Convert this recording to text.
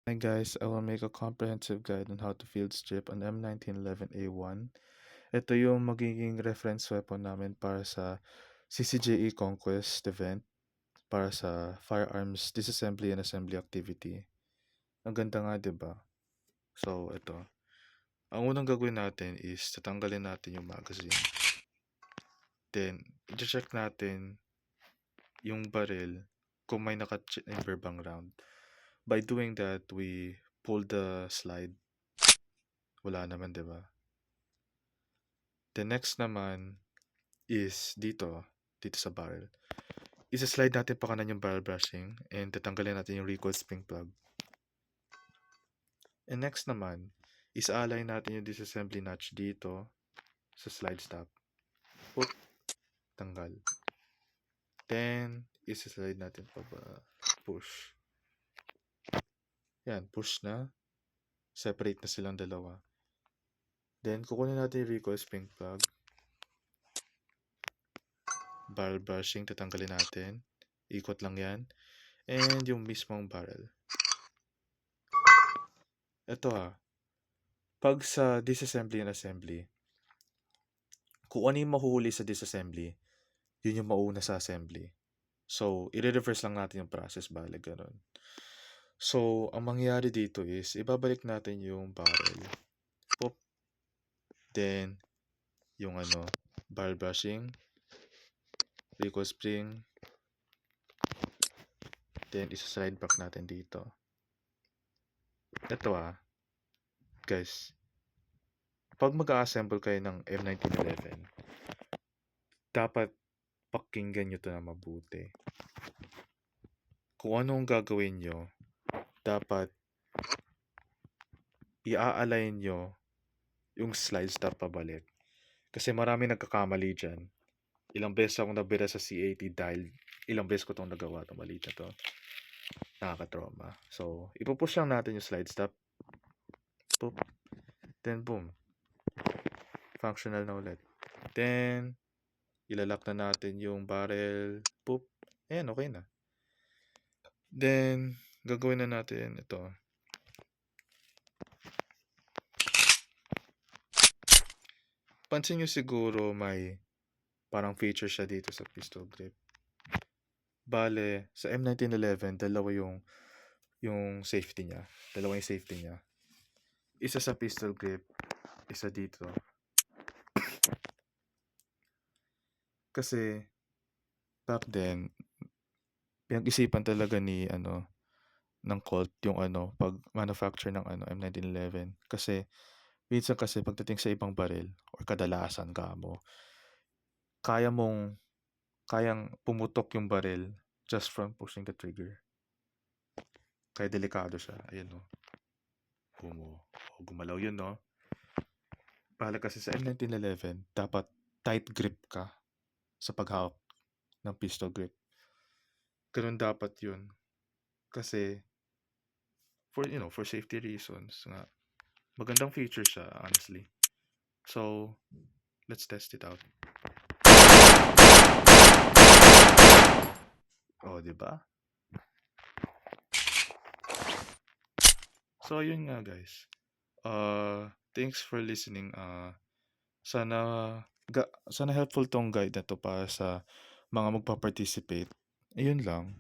Hi guys, I will make a comprehensive guide on how to field strip on M1911A1. Ito yung magiging reference weapon namin para sa CCJE Conquest event para sa firearms disassembly and assembly activity. Ang ganda nga, 'di ba? So, ito. Ang unang gagawin natin is tatanggalin natin yung magazine. Then, i-check natin yung barrel kung may naka-chamber bang round. By doing that, we pull the slide. Wala naman, 'di ba? The next naman is dito sa barrel. Isa-slide natin pa kanan yung barrel brushing and tatanggalin natin yung recoil spring plug. And next naman, is-align natin yung disassembly notch dito sa slide stop. Put, tanggal. Then, isa-slide natin pa ba, push. Yan, push na. Separate na silang dalawa. Then, kukunin natin yung recoil spring plug. Barrel brushing, tatanggalin natin. Ikot lang yan. And yung mismong barrel. Ito pag sa disassembly and assembly, kung ano yung mahuhuli sa disassembly, yun yung mauna sa assembly. So, i-reverse lang natin yung process, bale ganun. So, ang mangyayari dito is, ibabalik natin yung barrel. Pop. Then, yung barrel brushing, recoil spring, then isa-slide back natin dito. Ito guys, pag mag-assemble kayo ng M1911, dapat pakinggan nyo to na mabuti. Kung anong gagawin nyo, dapat i-align nyo yung slide stop pabalik. Kasi marami nagkakamali dyan. Ilang beses akong nabira sa C80 dahil ilang beses ko itong nagawa, itong mali na to. Nakaka-trauma. So, ipupush lang natin yung slide stop. Boop. Then, boom. Functional na ulit. Then, ilalak na natin yung barrel. Boop. Ayan, okay na. Then, gagawin na natin ito. Pansin nyo siguro may parang feature siya dito sa pistol grip. Bale, sa M1911, dalawa yung safety niya. Dalawa yung safety niya. Isa sa pistol grip, isa dito. Kasi back then, pinag-isipan talaga ng Colt yung pag manufacture ng M1911 kasi minsan kasi pagdating sa ibang baril or kadalasan kayang pumutok yung baril just from pushing the trigger. Kaya delikado siya. Ayan gumalaw yun Bahala kasi sa M1911, dapat tight grip ka sa paghawak ng pistol grip. Ganun dapat yun. Kasi for safety reasons nga. Magandang feature siya, honestly. So, let's test it out. Di ba? So, yun nga guys. Thanks for listening. Sana helpful tong guide na to para sa mga magpa-participate. Ayun lang.